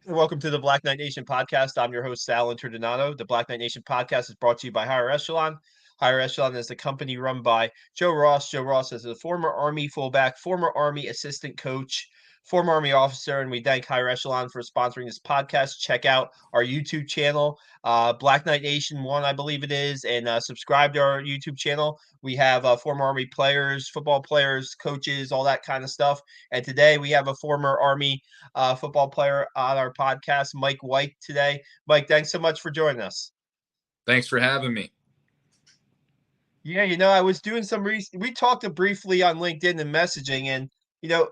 Welcome to the Black Knight Nation podcast. I'm your host, Sal Interdonato. The Black Knight Nation podcast is brought to you by Higher Echelon. Higher Echelon is a company run by Joe Ross. Joe Ross is a former Army fullback, former Army assistant coach, former Army officer, and we thank Higher Echelon for sponsoring this podcast. Check out our YouTube channel, Black Knight Nation 1, I believe it is, and subscribe to our YouTube channel. We have former Army players, football players, coaches, all that kind of stuff. And today we have a former Army football player on our podcast, Mike Weich, today. Mike, thanks so much for joining us. Thanks for having me. Yeah, I was doing some we talked briefly on LinkedIn and messaging, and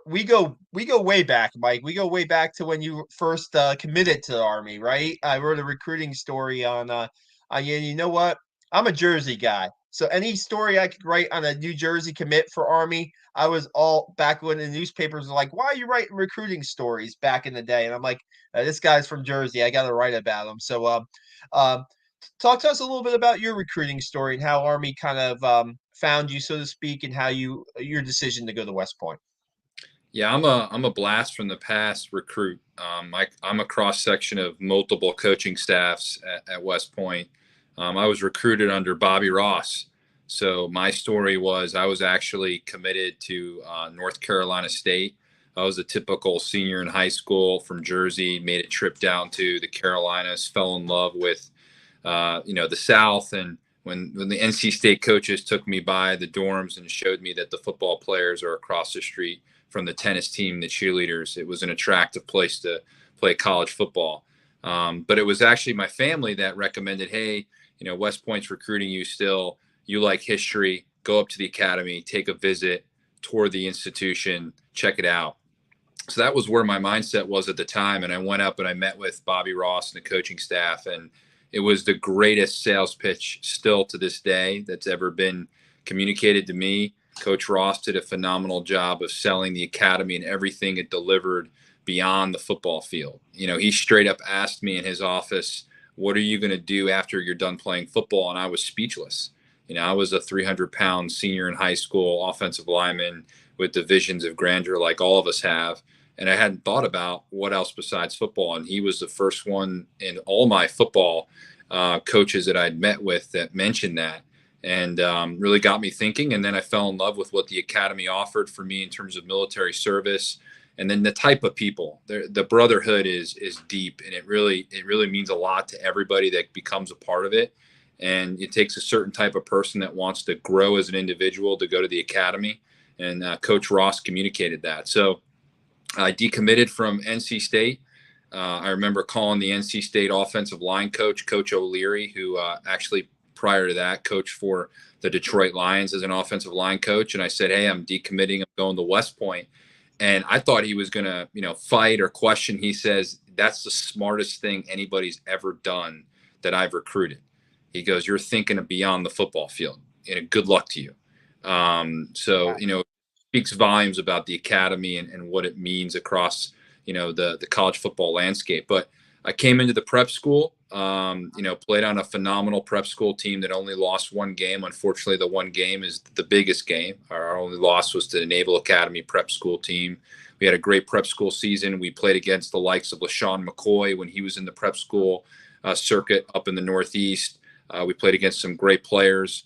we go way back, Mike. We go way back to when you first committed to the Army, right? I wrote a recruiting story on you. You know what? I'm a Jersey guy, so any story I could write on a New Jersey commit for Army, I was all back when the newspapers were like, "Why are you writing recruiting stories?" Back in the day, and I'm like, "This guy's from Jersey. I got to write about him." So, um, talk to us a little bit about your recruiting story and how Army kind of found you, so to speak, and how your decision to go to West Point. Yeah, I'm a blast from the past recruit. I'm a cross section of multiple coaching staffs at West Point. I was recruited under Bobby Ross. So my story was I was actually committed to North Carolina State. I was a typical senior in high school from Jersey. Made a trip down to the Carolinas. Fell in love with the South. And when the NC State coaches took me by the dorms and showed me that the football players are across the street from the tennis team, the cheerleaders, it was an attractive place to play college football. But it was actually my family that recommended, hey, West Point's recruiting you still. You like history, go up to the academy, take a visit, tour the institution, check it out. So that was where my mindset was at the time. And I went up and I met with Bobby Ross and the coaching staff. And it was the greatest sales pitch still to this day that's ever been communicated to me. Coach Ross did a phenomenal job of selling the academy and everything it delivered beyond the football field. He straight up asked me in his office, what are you going to do after you're done playing football? And I was speechless. I was a 300-pound senior in high school, offensive lineman with the visions of grandeur like all of us have. And I hadn't thought about what else besides football. And he was the first one in all my football coaches that I'd met with that mentioned that, and really got me thinking. And then I fell in love with what the academy offered for me in terms of military service, and then the type of people. The brotherhood is deep, and it really means a lot to everybody that becomes a part of it. And it takes a certain type of person that wants to grow as an individual to go to the academy. And Coach Ross communicated that. So I decommitted from NC State. I remember calling the NC State offensive line coach, Coach O'Leary, who actually prior to that coached for the Detroit Lions as an offensive line coach. And I said, hey, I'm decommitting. I'm going to West Point. And I thought he was going to, fight or question. He says, that's the smartest thing anybody's ever done that I've recruited. He goes, you're thinking of beyond the football field. Good luck to you. Speaks volumes about the academy and what it means across, the college football landscape. But I came into the prep school, played on a phenomenal prep school team that only lost one game. Unfortunately, the one game is the biggest game. Our only loss was to the Naval Academy prep school team. We had a great prep school season. We played against the likes of LaShawn McCoy when he was in the prep school circuit up in the Northeast. We played against some great players.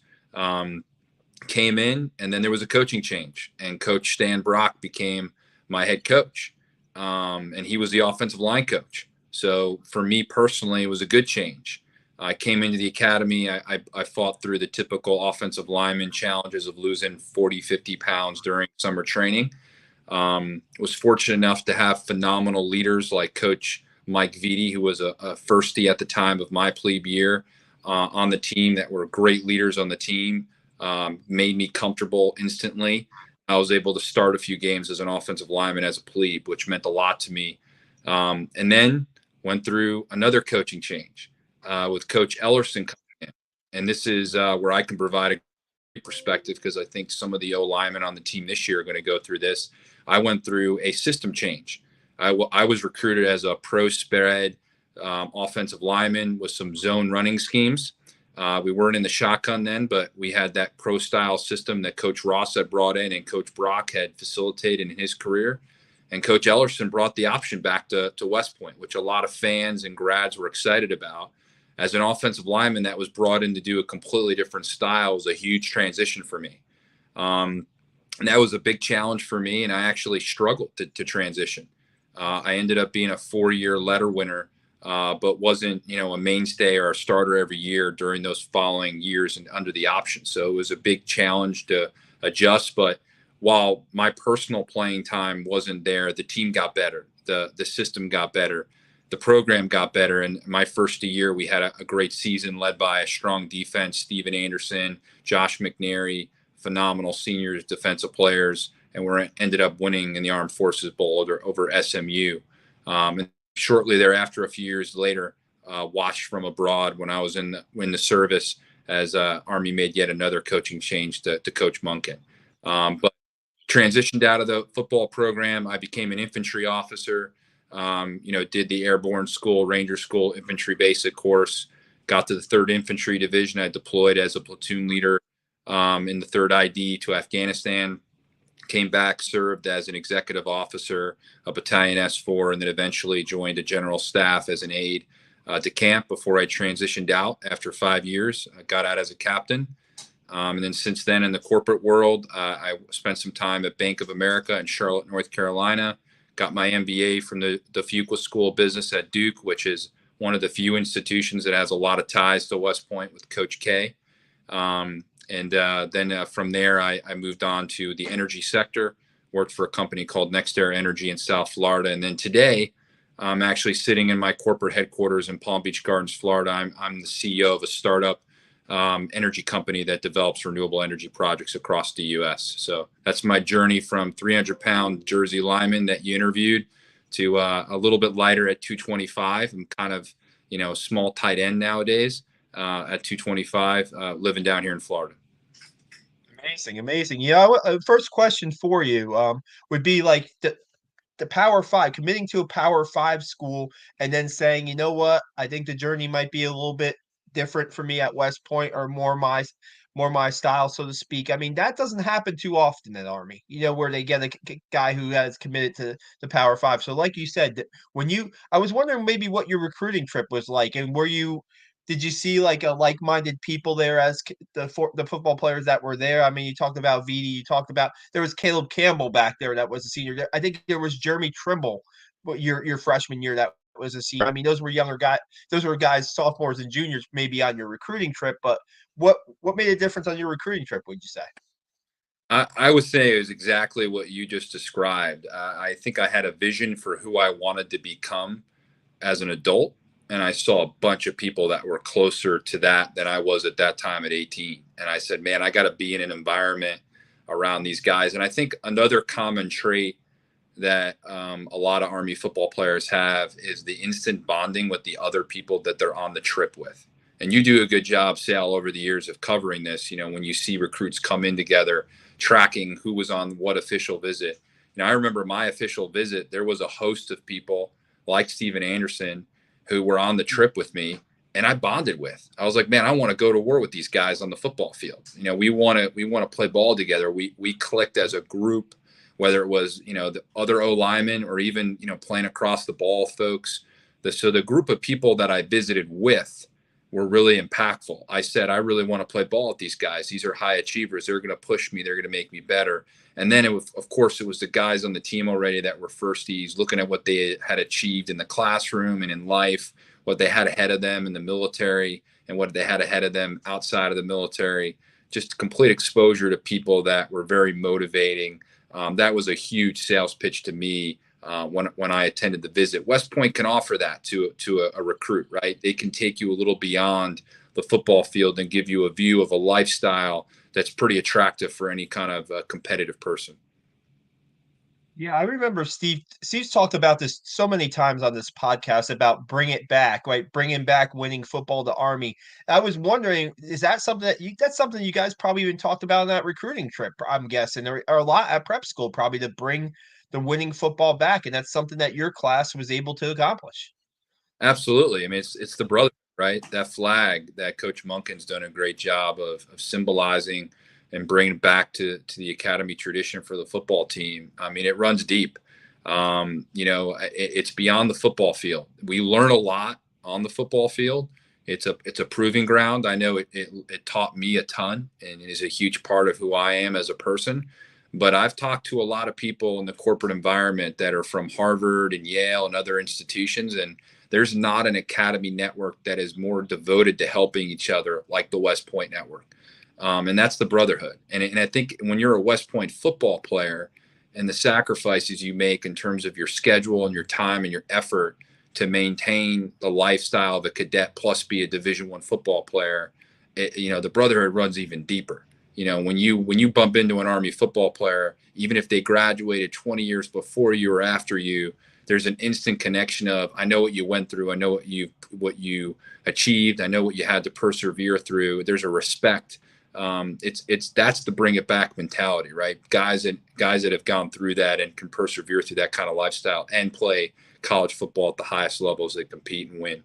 Came in, and then there was a coaching change, and Coach Stan Brock became my head coach, and he was the offensive line coach. So for me personally, it was a good change. I came into the academy. I fought through the typical offensive lineman challenges of losing 40, 50 pounds during summer training. Was fortunate enough to have phenomenal leaders like Coach Mike Weich, who was a firstie at the time of my plebe year on the team, that were great leaders on the team. Made me comfortable instantly. I was able to start a few games as an offensive lineman as a plebe, which meant a lot to me. And then went through another coaching change with Coach Ellerson coming in. And this is where I can provide a perspective, because I think some of the O linemen on the team this year are going to go through this. I went through a system change. I was recruited as a pro spread offensive lineman with some zone running schemes. We weren't in the shotgun then, but we had that pro style system that Coach Ross had brought in and Coach Brock had facilitated in his career. And Coach Ellerson brought the option back to West Point, which a lot of fans and grads were excited about. As an offensive lineman that was brought in to do a completely different style was a huge transition for me. And that was a big challenge for me, and I actually struggled to transition. I ended up being a 4-year letter winner, but wasn't, a mainstay or a starter every year during those following years and under the option. So it was a big challenge to adjust. But while my personal playing time wasn't there, the team got better, the system got better, the program got better. And my first year, we had a great season led by a strong defense, Steven Anderson, Josh McNary, phenomenal seniors, defensive players, and we ended up winning in the Armed Forces Bowl over SMU. And shortly thereafter, a few years later, watched from abroad when I was in the service as Army made yet another coaching change to Coach Monken. But transitioned out of the football program. I became an infantry officer. Did the airborne school, Ranger School infantry basic course. Got to the 3rd Infantry Division. I deployed as a platoon leader in the 3rd ID to Afghanistan. Came back, served as an executive officer, a battalion S4, and then eventually joined a general staff as an aide to camp before I transitioned out after 5 years. I got out as a captain. And then since then in the corporate world, I spent some time at Bank of America in Charlotte, North Carolina, got my MBA from the Fuqua School of Business at Duke, which is one of the few institutions that has a lot of ties to West Point with Coach K. Then from there, I moved on to the energy sector, worked for a company called NextEra Energy in South Florida. And then today, I'm actually sitting in my corporate headquarters in Palm Beach Gardens, Florida. I'm the CEO of a startup energy company that develops renewable energy projects across the U.S. So that's my journey from 300-pound Jersey lineman that you interviewed to a little bit lighter at 225. I'm kind of, a small tight end nowadays at 225, living down here in Florida. Amazing, amazing. First question for you would be like the Power Five, committing to a Power Five school and then saying, you know what, I think the journey might be a little bit different for me at West Point or more my style, so to speak. I mean, that doesn't happen too often in Army, where they get a guy who has committed to the Power Five. So like you said, I was wondering maybe what your recruiting trip was like, and did you see like a like-minded people there as the football players that were there? I mean, you talked about Vidi, you talked about there was Caleb Campbell back there that was a senior. I think there was Jeremy Trimble, your freshman year that was a senior. I mean, those were younger guys. Those were guys, sophomores and juniors, maybe on your recruiting trip. But what made a difference on your recruiting trip? Would you say? I would say it was exactly what you just described. I think I had a vision for who I wanted to become as an adult, and I saw a bunch of people that were closer to that than I was at that time at 18. And I said, man, I got to be in an environment around these guys. And I think another common trait that a lot of Army football players have is the instant bonding with the other people that they're on the trip with. And you do a good job, Sal, over the years of covering this. When you see recruits come in together, tracking who was on what official visit. I remember my official visit, there was a host of people like Steven Anderson who were on the trip with me and I bonded with. I was like, man, I want to go to war with these guys on the football field. We want to play ball together. We clicked as a group, whether it was, the other O linemen or even, playing across the ball folks. So the group of people that I visited with were really impactful. I said, I really want to play ball with these guys. These are high achievers. They're going to push me. They're going to make me better. And then, of course, it was the guys on the team already that were firsties, looking at what they had achieved in the classroom and in life, what they had ahead of them in the military, and what they had ahead of them outside of the military. Just complete exposure to people that were very motivating. That was a huge sales pitch to me when I attended the visit. West Point can offer that to a recruit, right? They can take you a little beyond the football field and give you a view of a lifestyle that's pretty attractive for any kind of competitive person. Yeah, I remember Steve's talked about this so many times on this podcast about bring it back, right? Bringing back winning football to Army. I was wondering, is that something that's something you guys probably even talked about on that recruiting trip? I'm guessing, or a lot at prep school, probably to bring the winning football back, and that's something that your class was able to accomplish. Absolutely. I mean, it's the brother, right? That flag that Coach Monken's done a great job of symbolizing and bringing back to the academy tradition for the football team. I mean, it runs deep. It's beyond the football field. We learn a lot on the football field. It's a proving ground. I know it taught me a ton and is a huge part of who I am as a person. But I've talked to a lot of people in the corporate environment that are from Harvard and Yale and other institutions, and there's not an academy network that is more devoted to helping each other like the West Point network. And that's the brotherhood. And I think when you're a West Point football player, and the sacrifices you make in terms of your schedule and your time and your effort to maintain the lifestyle of a cadet plus be a Division I football player, the brotherhood runs even deeper. When you bump into an Army football player, even if they graduated 20 years before you or after you, there's an instant connection of, I know what you went through, I know what you achieved, I know what you had to persevere through. There's a respect. It's that's the bring it back mentality, right? Guys that have gone through that and can persevere through that kind of lifestyle and play college football at the highest levels, they compete and win.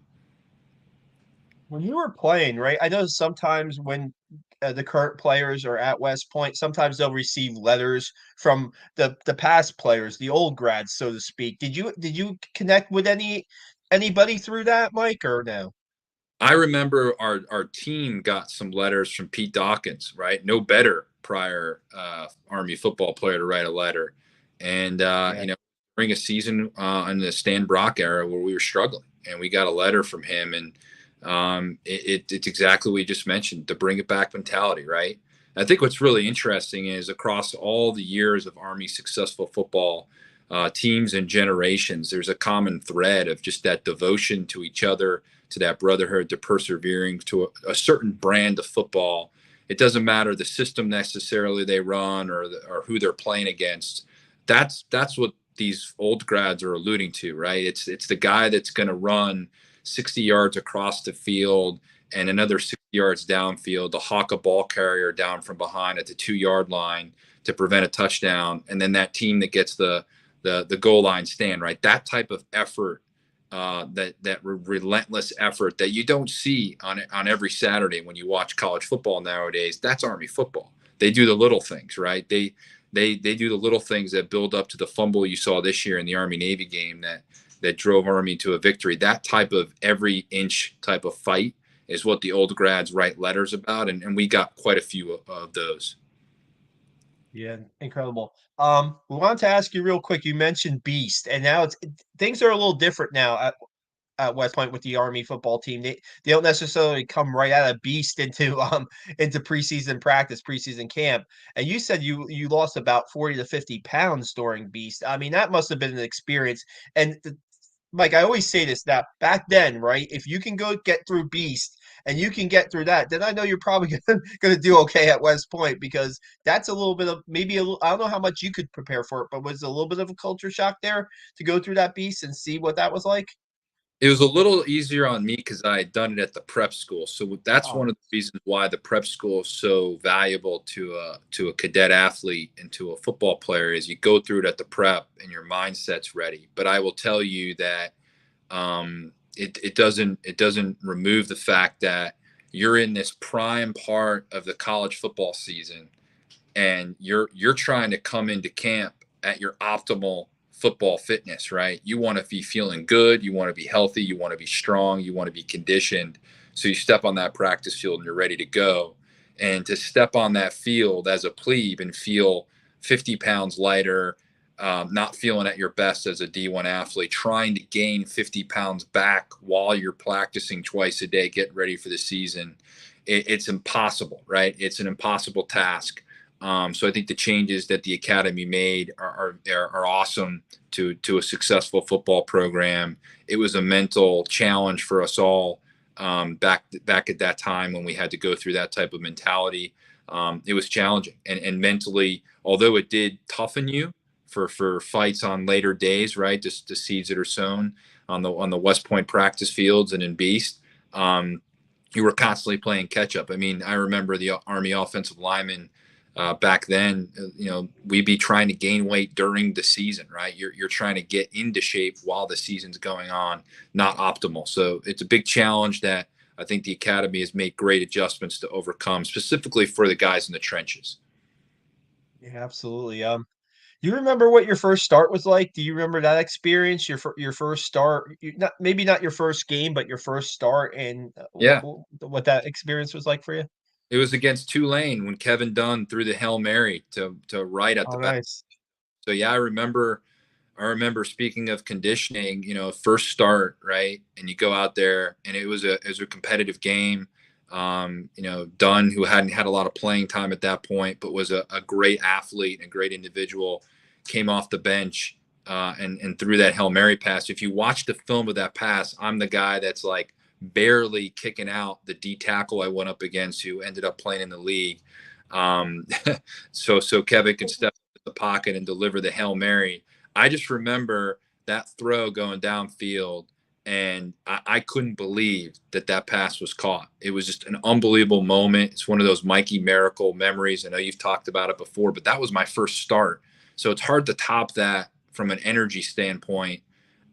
When you were playing, right? I know sometimes when the current players are at West Point, sometimes they'll receive letters from the past players, the old grads, so to speak. Did you connect with anybody through that, Mike, or no? I remember our team got some letters from Pete Dawkins, right? No better prior Army football player to write a letter, and Yeah. during a season in the Stan Brock era where we were struggling, and we got a letter from him, and it's exactly what you just mentioned, the bring it back mentality, right? I think what's really interesting is across all the years of Army successful football teams and generations, there's a common thread of just that devotion to each other, to that brotherhood, to persevering to a certain brand of football. It doesn't matter the system necessarily they run or who they're playing against. That's what these old grads are alluding to, right? It's the guy that's going to run 60 yards across the field and another 60 yards downfield to hawk a ball carrier down from behind at the 2 yard line to prevent a touchdown, and then that team that gets the goal line stand, right? That type of effort, that relentless effort that you don't see on every Saturday when you watch college football nowadays. That's Army football. They do the little things, right? They do the little things that build up to the fumble you saw this year in the Army Navy game that drove Army to a victory. That type of every inch type of fight is what the old grads write letters about, and we got quite a few of those. Yeah, incredible. We wanted to ask you real quick. You mentioned Beast, and now things are a little different now at West Point with the Army football team. They don't necessarily come right out of Beast into preseason practice, preseason camp. And you said you lost about 40 to 50 pounds during Beast. I mean, that must have been an experience. And Mike, I always say this that back then, right? If you can go get through Beast and you can get through that, then I know you're probably gonna do okay at West Point because that's a little bit of maybe a little, I don't know how much you could prepare for it, but was it a little bit of a culture shock there to go through that Beast and see what that was like? It was a little easier on me because I had done it at the prep school. So that's one Oh, of the reasons why the prep school is so valuable to a cadet athlete and to a football player is you go through it at the prep and your mindset's ready. But I will tell you that it doesn't remove the fact that you're in this prime part of the college football season and you're trying to come into camp at your optimal football fitness, right? You want to be feeling good, you want to be healthy, you want to be strong, you want to be conditioned. So you step on that practice field and you're ready to go. And to step on that field as a plebe and feel 50 pounds lighter, not feeling at your best as a D1 athlete, trying to gain 50 pounds back while you're practicing twice a day, getting ready for the season, it's impossible, right? It's an impossible task. So I think the changes that the academy made are awesome to a successful football program. It was a mental challenge for us all back at that time when we had to go through that type of mentality. It was challenging and mentally, although it did toughen you for fights on later days, right? Just the seeds that are sown on the West Point practice fields and in Beast. You were constantly playing catch up. I mean, I remember the Army offensive lineman back then. We'd be trying to gain weight during the season, right? You're trying to get into shape while the season's going on, not optimal. So it's a big challenge that I think the academy has made great adjustments to overcome, specifically for the guys in the trenches. yeah, absolutely. Do you remember what your first start was like? Do you remember that experience? Your first start, not maybe not your first game, but your first start, and Yeah. what that experience was like for you? It was against Tulane when Kevin Dunn threw the Hail Mary to right at Oh, the back. nice. So yeah, I remember speaking of conditioning, first start, right? And you go out there and it was a competitive game. Dunn, who hadn't had a lot of playing time at that point, but was a great athlete and a great individual, came off the bench and threw that Hail Mary pass. If you watch the film of that pass, I'm the guy that's like barely kicking out the D tackle I went up against who ended up playing in the league. Um, so Kevin can step in the pocket and deliver the Hail Mary. I just remember that throw going downfield, and I couldn't believe that pass was caught. It was just an unbelievable moment. It's one of those Mikey Miracle memories. I know you've talked about it before, but that was my first start. So it's hard to top that from an energy standpoint.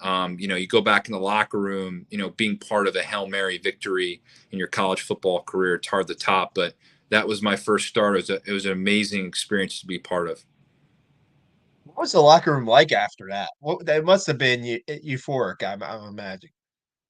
You go back in the locker room, being part of a Hail Mary victory in your college football career, it's hard to top, but that was my first start. It was an amazing experience to be part of. What was the locker room like after that? What that must have been euphoric, I'm imagining.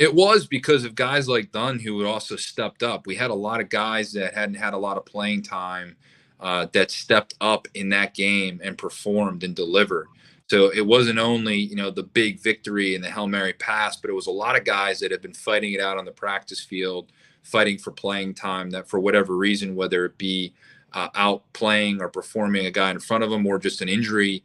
It was because of guys like Dunn who had also stepped up. We had a lot of guys that hadn't had a lot of playing time that stepped up in that game and performed and delivered. So it wasn't only the big victory and the Hail Mary pass, but it was a lot of guys that had been fighting it out on the practice field, fighting for playing time. That for whatever reason, whether it be out playing or performing a guy in front of them or just an injury,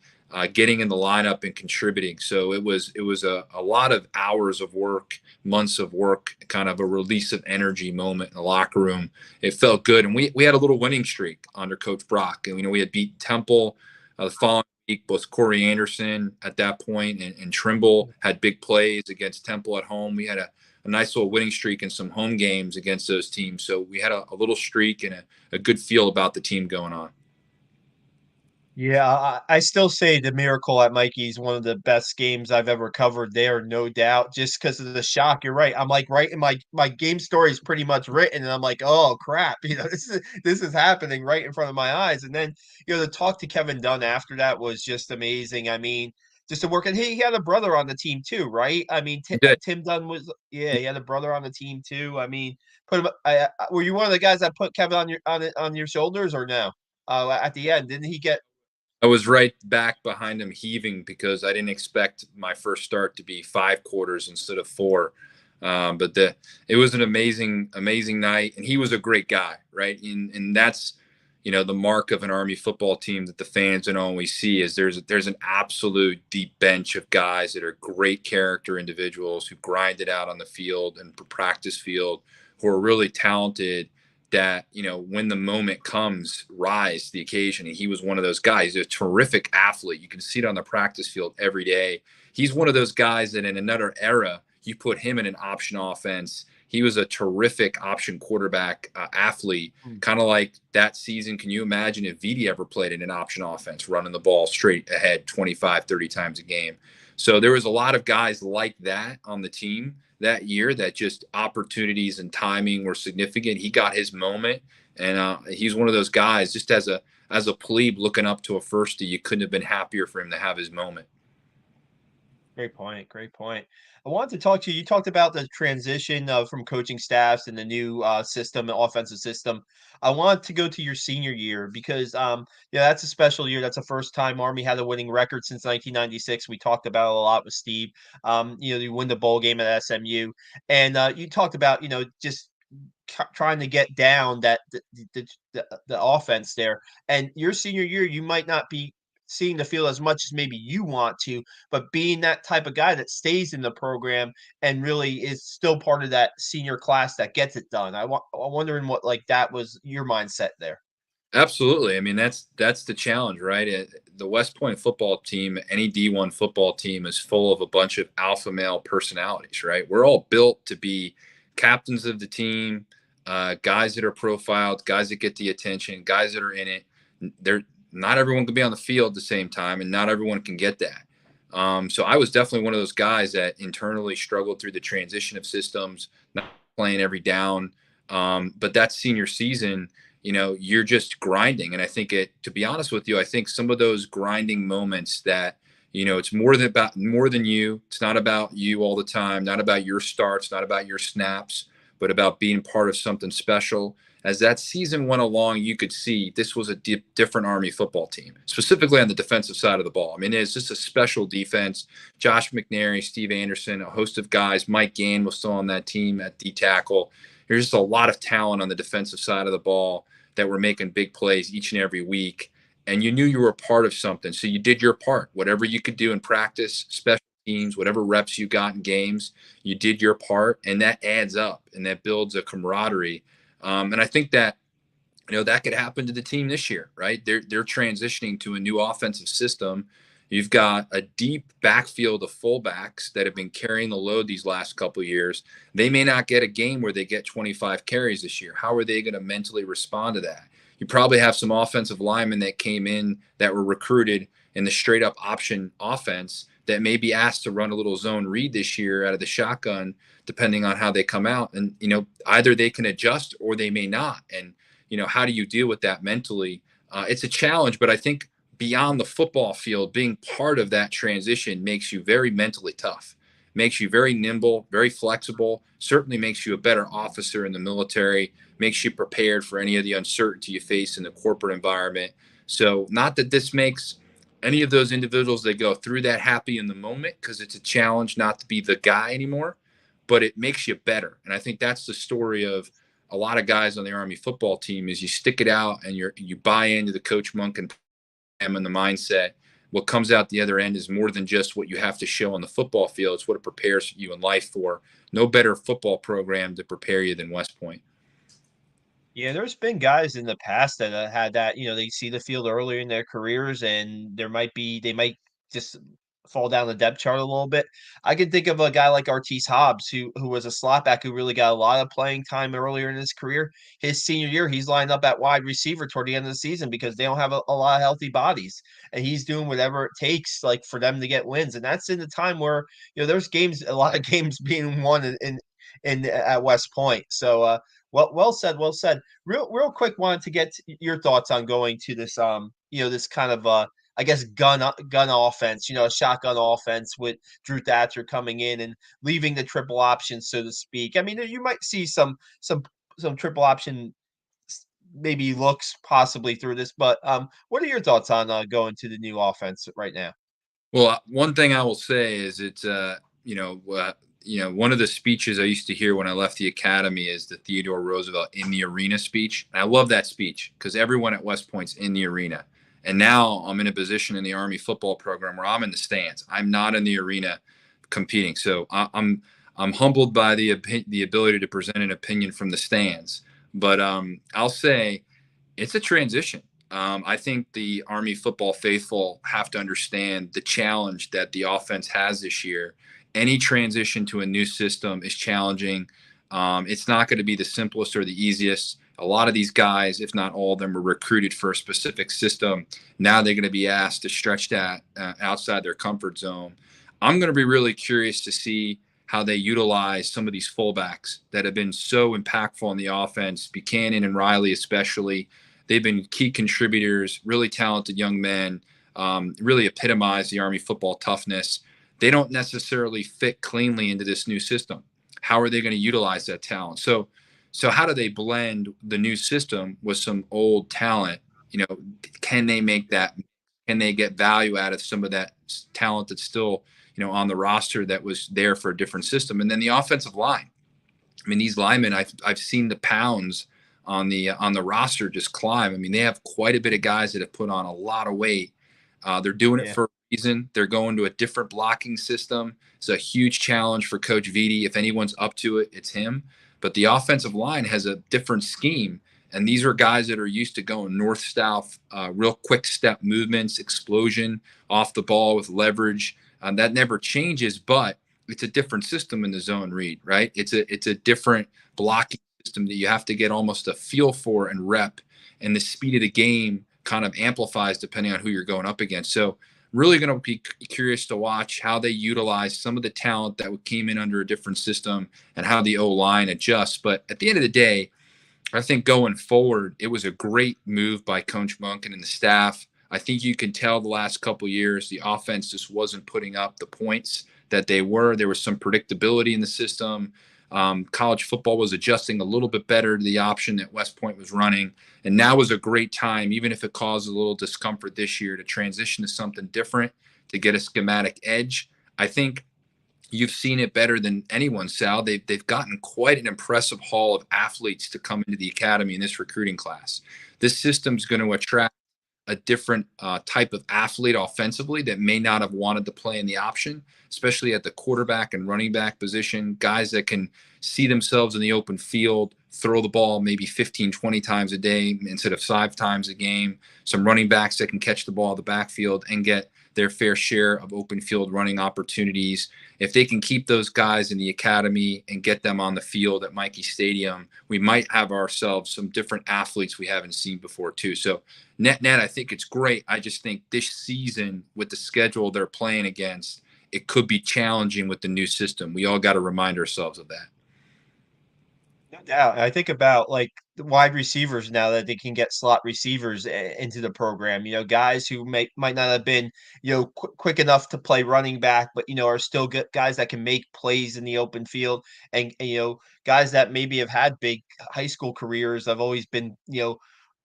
getting in the lineup and contributing. So it was a lot of hours of work, months of work, kind of a release of energy moment in the locker room. It felt good, and we had a little winning streak under Coach Brock, and we had beat Temple the following week. Both Corey Anderson at that point and Trimble had big plays against Temple at home. We had a nice little winning streak in some home games against those teams. So we had a little streak and a good feel about the team going on. Yeah, I still say the Miracle at Mikey's one of the best games I've ever covered there, no doubt. Just because of the shock. You're right. I'm like writing my game story is pretty much written, and I'm like, oh crap, this is happening right in front of my eyes. And then the talk to Kevin Dunn after that was just amazing. I mean, just to work, and he had a brother on the team too, right? I mean, We did. Tim Dunn was, yeah, he had a brother on the team too. I mean, put him. Were you one of the guys that put Kevin on your shoulders or no? At the end, didn't he get? I was right back behind him heaving because I didn't expect my first start to be 5 quarters instead of 4. But it was an amazing, amazing night, and he was a great guy, right? And that's the mark of an Army football team that the fans don't always see is there's an absolute deep bench of guys that are great character individuals who grind it out on the field and practice field, who are really talented that when the moment comes rise to the occasion. And he was one of those guys. He's a terrific athlete. You can see it on the practice field every day. He's one of those guys that in another era you put him in an option offense. He was a terrific option quarterback athlete, kind of like that season. Can you imagine if Vidi ever played in an option offense, running the ball straight ahead 25, 30 times a game? So there was a lot of guys like that on the team that year that just opportunities and timing were significant. He got his moment, and he's one of those guys. Just as a plebe looking up to a firstie, you couldn't have been happier for him to have his moment. Great point. Great point. I wanted to talk to you. You talked about the transition from coaching staffs and the new system, the offensive system. I want to go to your senior year because, yeah, that's a special year. That's the first time Army had a winning record since 1996. We talked about it a lot with Steve. You win the bowl game at SMU, and you talked about, just trying to get down the offense there. And your senior year, you might not be seeing the field as much as maybe you want to, but being that type of guy that stays in the program and really is still part of that senior class that gets it done. I'm wondering what like that was your mindset there. Absolutely. I mean, that's the challenge, right? The West Point football team, any D1 football team is full of a bunch of alpha male personalities, right? We're all built to be captains of the team, guys that are profiled, guys that get the attention, guys that are in it. They're not everyone can be on the field at the same time, and not everyone can get that. So I was definitely one of those guys that internally struggled through the transition of systems, not playing every down. But that senior season, you're just grinding. And I think to be honest with you, I think some of those grinding moments that, it's more than you. It's not about you all the time, not about your starts, not about your snaps, but about being part of something special. As that season went along, you could see this was a different Army football team, specifically on the defensive side of the ball. I mean, it's just a special defense. Josh McNary, Steve Anderson, a host of guys. Mike Gann was still on that team at D tackle. There's just a lot of talent on the defensive side of the ball that were making big plays each and every week. And you knew you were a part of something. So you did your part. Whatever you could do in practice, special teams, whatever reps you got in games, you did your part. And that adds up and that builds a camaraderie. And I think that, that could happen to the team this year, right? They're transitioning to a new offensive system. You've got a deep backfield of fullbacks that have been carrying the load these last couple of years. They may not get a game where they get 25 carries this year. How are they going to mentally respond to that? You probably have some offensive linemen that came in that were recruited in the straight up option offense that may be asked to run a little zone read this year out of the shotgun, depending on how they come out. And, either they can adjust or they may not. And, how do you deal with that mentally? It's a challenge, but I think beyond the football field, being part of that transition makes you very mentally tough, makes you very nimble, very flexible, certainly makes you a better officer in the military, makes you prepared for any of the uncertainty you face in the corporate environment. So not that this makes any of those individuals that go through that happy in the moment, because it's a challenge not to be the guy anymore, but it makes you better. And I think that's the story of a lot of guys on the Army football team is you stick it out and you buy into the Coach Monk and the mindset. What comes out the other end is more than just what you have to show on the football field. It's what it prepares you in life for. No better football program to prepare you than West Point. Yeah, there's been guys in the past that had that, they see the field earlier in their careers and they might just fall down the depth chart a little bit. I can think of a guy like Artis Hobbs, who was a slot back who really got a lot of playing time earlier in his career. His senior year, he's lined up at wide receiver toward the end of the season because they don't have a lot of healthy bodies. And he's doing whatever it takes like for them to get wins. And that's in the time where, there's a lot of games being won in at West Point. So well said, well said. Real quick, wanted to get your thoughts on going to this this kind of I guess gun offense, a shotgun offense with Drew Thatcher coming in and leaving the triple option, so to speak. I mean, you might see some triple option maybe looks possibly through this, but what are your thoughts on going to the new offense right now? Well, one thing I will say is one of the speeches I used to hear when I left the academy is the Theodore Roosevelt in the arena speech. And I love that speech because everyone at West Point's in the arena. And now I'm in a position in the Army football program where I'm in the stands. I'm not in the arena competing. So I'm humbled by the ability to present an opinion from the stands. But I'll say it's a transition. I think the Army football faithful have to understand the challenge that the offense has this year. Any transition to a new system is challenging. It's not going to be the simplest or the easiest. A lot of these guys, if not all of them, were recruited for a specific system. Now they're going to be asked to stretch that outside their comfort zone. I'm going to be really curious to see how they utilize some of these fullbacks that have been so impactful in the offense, Buchanan and Riley especially. They've been key contributors, really talented young men, really epitomize the Army football toughness. They don't necessarily fit cleanly into this new system. How are they going to utilize that talent? So how do they blend the new system with some old talent? Can they make that? Can they get value out of some of that talent that's still, on the roster that was there for a different system? And then the offensive line. I mean, these linemen, I've seen the pounds on the roster just climb. I mean, they have quite a bit of guys that have put on a lot of weight. They're doing it for a reason. They're going to a different blocking system. It's a huge challenge for Coach Vitti. If anyone's up to it, it's him. But the offensive line has a different scheme. And these are guys that are used to going north-south, real quick step movements, explosion off the ball with leverage. That never changes, but it's a different system in the zone read, right? It's a different blocking system that you have to get almost a feel for and rep. And the speed of the game kind of amplifies depending on who you're going up against. So really going to be curious to watch how they utilize some of the talent that came in under a different system and how the O-line adjusts. But at the end of the day, I think going forward, it was a great move by Coach Monken and the staff. I think you can tell the last couple of years the offense just wasn't putting up the points that they were. There was some predictability in the system. College football was adjusting a little bit better to the option that West Point was running. And now was a great time, even if it caused a little discomfort this year, to transition to something different, to get a schematic edge. I think you've seen it better than anyone, Sal. They've gotten quite an impressive haul of athletes to come into the academy in this recruiting class. This system's going to attract a different type of athlete offensively that may not have wanted to play in the option, especially at the quarterback and running back position. Guys that can see themselves in the open field, throw the ball maybe 15, 20 times a day instead of 5 times a game. Some running backs that can catch the ball in the backfield and get their fair share of open field running opportunities. If they can keep those guys in the academy and get them on the field at Mikey Stadium, we might have ourselves some different athletes we haven't seen before too. So net, I think it's great. I just think this season with the schedule they're playing against, it could be challenging with the new system. We all got to remind ourselves of that. No doubt. I think about like the wide receivers now that they can get slot receivers into the program. Guys who might not have been quick enough to play running back, but are still good guys that can make plays in the open field, and guys that maybe have had big high school careers. Have always been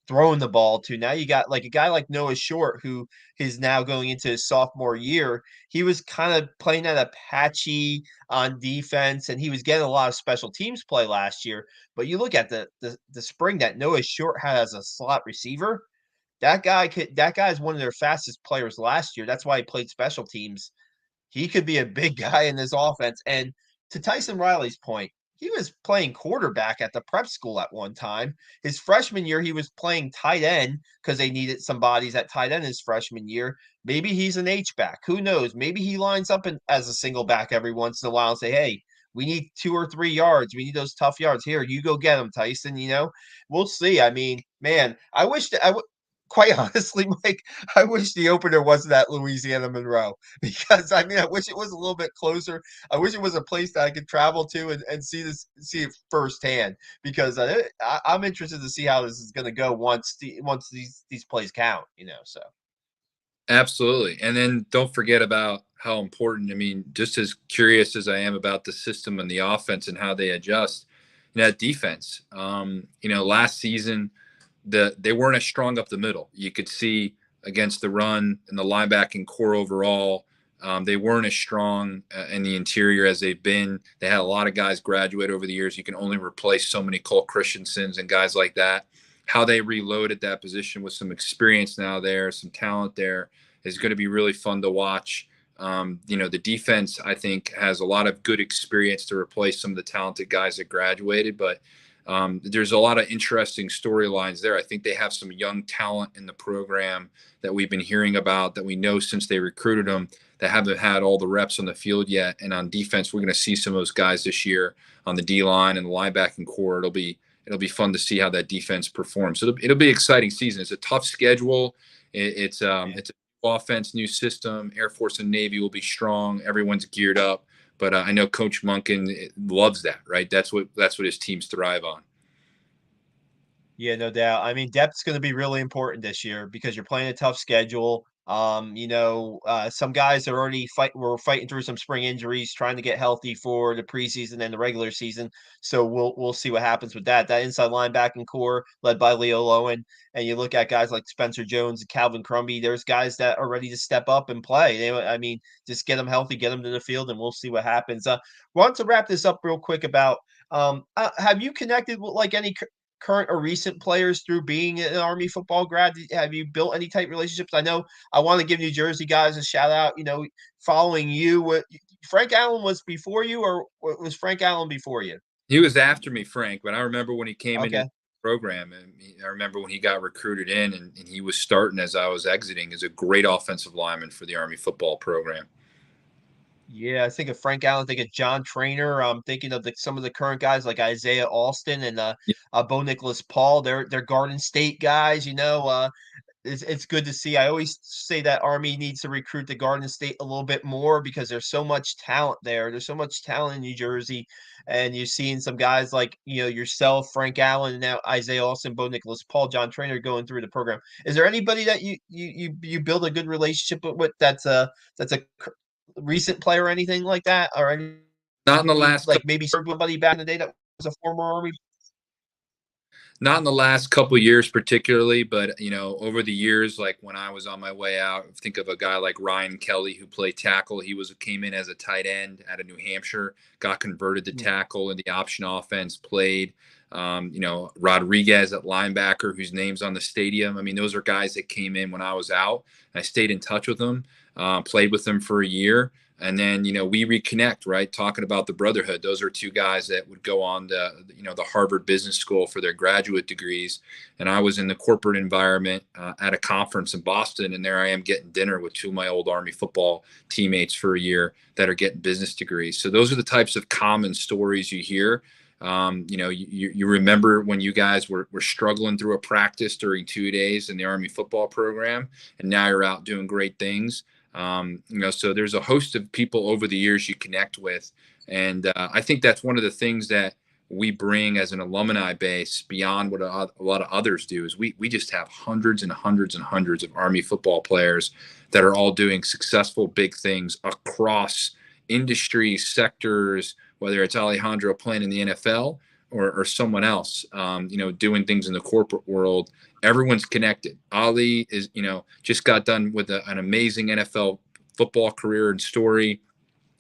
throwing the ball to. Now you got like a guy like Noah Short, who is now going into his sophomore year. He was kind of playing at a patchy on defense, and he was getting a lot of special teams play last year. But you look at the spring that Noah Short had as a slot receiver. That guy is one of their fastest players last year. That's why he played special teams. He could be a big guy in this offense. And to Tyson Riley's point, he was playing quarterback at the prep school at one time. His freshman year, he was playing tight end because they needed some bodies at tight end his freshman year. Maybe he's an H back. Who knows? Maybe he lines up as a single back every once in a while and say, hey, we need 2 or 3 yards. We need those tough yards. Here, you go get them, Tyson. We'll see. I mean, man, I wish that quite honestly, Mike, I wish the opener wasn't at Louisiana Monroe because I mean I wish it was a little bit closer. I wish it was a place that I could travel to and see it firsthand because I'm interested to see how this is going to go once these plays count. So Absolutely. And then don't forget about how important, I mean, just as curious as I am about the system and the offense and how they adjust, that defense. Last season, they weren't as strong up the middle. You could see against the run and the linebacking core overall, they weren't as strong in the interior as they've been. They had a lot of guys graduate over the years. You can only replace so many Cole Christensens and guys like that. How they reloaded that position with some experience now there, some talent there is going to be really fun to watch. The defense, I think, has a lot of good experience to replace some of the talented guys that graduated, but there's a lot of interesting storylines there. I think they have some young talent in the program that we've been hearing about that we know since they recruited them that haven't had all the reps on the field yet. And on defense, we're going to see some of those guys this year on the D line and the linebacking core. It'll be fun to see how that defense performs. So it'll be an exciting season. It's a tough schedule. It's a offense, new system. Air Force and Navy will be strong. Everyone's geared up. But I know Coach Monken loves that, right? That's what his teams thrive on. Yeah, no doubt. I mean, depth's going to be really important this year because you're playing a tough schedule. Some guys are already were fighting through some spring injuries, trying to get healthy for the preseason and the regular season. So we'll see what happens with that. That inside linebacking core led by Leo Lowen, and you look at guys like Spencer Jones and Calvin Crumby. There's guys that are ready to step up and play. I mean, just get them healthy, get them to the field, and we'll see what happens. Want to wrap this up real quick about have you connected with like any current or recent players through being an Army football grad? Have you built any type relationships? I know I want to give New Jersey guys a shout out. Following you, Frank Allen was before you, or was Frank Allen before you? He was after me, Frank, but I remember when he came into the Okay. program, and I remember when he got recruited in, and he was starting as I was exiting as a great offensive lineman for the Army football program. Yeah, I think of Frank Allen, think of John Trainer. I'm thinking of some of the current guys like Isaiah Alston and Bo Nicholas Paul. They're Garden State guys. it's good to see. I always say that Army needs to recruit the Garden State a little bit more because there's so much talent there. There's so much talent in New Jersey, and you've seen some guys like yourself, Frank Allen, and now Isaiah Austin, Bo Nicholas, Paul, John Trainer going through the program. Is there anybody that you build a good relationship with that's a recent player or anything like that, or any Not in the last like maybe somebody back in the day that was a former Army? Not in the last couple of years particularly, but over the years, like when I was on my way out, think of a guy like Ryan Kelly who played tackle. He came in as a tight end out of New Hampshire, got converted to tackle in the option offense, played. Rodriguez at linebacker, whose name's on the stadium. I mean, those are guys that came in when I was out. I stayed in touch with them, played with them for a year. And then, we reconnect, right? Talking about the brotherhood. Those are two guys that would go on to, the Harvard Business School for their graduate degrees. And I was in the corporate environment at a conference in Boston. And there I am getting dinner with two of my old Army football teammates for a year that are getting business degrees. So those are the types of common stories you hear. You remember when you guys were struggling through a practice during 2 days in the Army football program, and now you're out doing great things. So there's a host of people over the years you connect with. And I think that's one of the things that we bring as an alumni base beyond what a lot of others do is we just have hundreds and hundreds and hundreds of Army football players that are all doing successful big things across industries, sectors, whether it's Alejandro playing in the NFL or someone else, doing things in the corporate world. Everyone's connected. Ali is, just got done with an amazing NFL football career and story.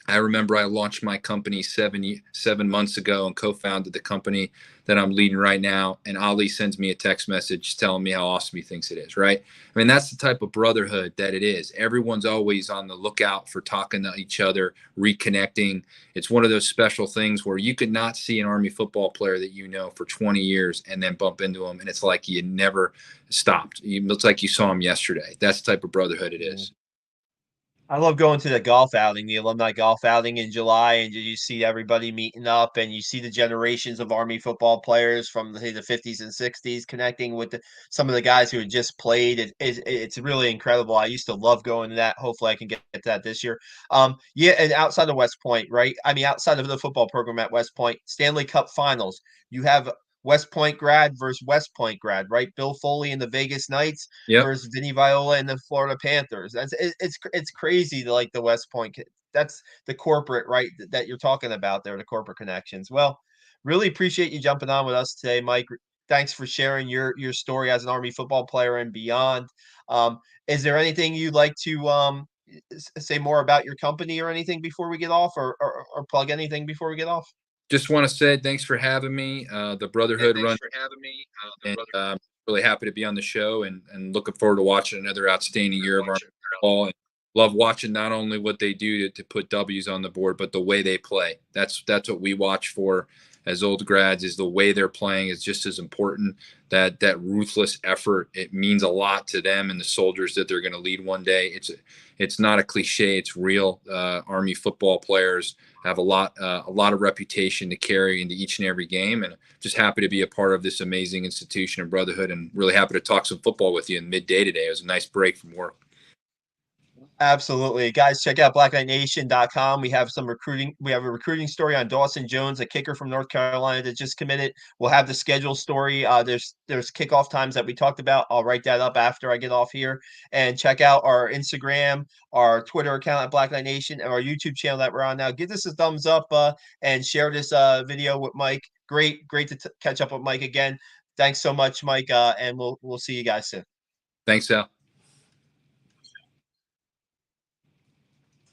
I remember I launched my company 7 months ago and co-founded the company that I'm leading right now. And Ali sends me a text message telling me how awesome he thinks it is, right? I mean, that's the type of brotherhood that it is. Everyone's always on the lookout for talking to each other, reconnecting. It's one of those special things where you could not see an Army football player that for 20 years and then bump into him. And it's like you never stopped. It looks like you saw him yesterday. That's the type of brotherhood it is. I love going to the golf outing, the alumni golf outing in July, and you see everybody meeting up, and you see the generations of Army football players from the 50s and 60s connecting with some of the guys who had just played. It's really incredible. I used to love going to that. Hopefully, I can get to that this year. Yeah, and outside of West Point, right? I mean, outside of the football program at West Point, Stanley Cup Finals. You have West Point grad versus West Point grad, right? Bill Foley and the Vegas Knights Yep. versus Vinny Viola and the Florida Panthers. It's crazy to like the West Point. That's the corporate, right? That you're talking about there, the corporate connections. Well, really appreciate you jumping on with us today, Mike. Thanks for sharing your story as an Army football player and beyond. Um, is there anything you'd like to say more about your company or anything before we get off, or plug anything before we get off? Just want to say thanks for having me. The Brotherhood run, and really happy to be on the show and looking forward to watching another outstanding year of our ball. And love watching not only what they do to put W's on the board, but the way they play. That's what we watch for as old grads. Is the way they're playing is just as important. That ruthless effort, it means a lot to them and the soldiers that they're going to lead one day. It's not a cliche. It's real. Army football players have a lot of reputation to carry into each and every game, and just happy to be a part of this amazing institution and brotherhood, and really happy to talk some football with you in midday today. It was a nice break from work. Absolutely. Guys, check out blackknightnation.com. We have some recruiting. We have a recruiting story on Dawson Jones, a kicker from North Carolina that just committed. We'll have the schedule story. There's kickoff times that we talked about. I'll write that up after I get off here. And check out our Instagram, our Twitter account at Black Knight Nation, and our YouTube channel that we're on now. Give this a thumbs up and share this video with Mike. Great to catch up with Mike again. Thanks so much, Mike. And we'll see you guys soon. Thanks, Al.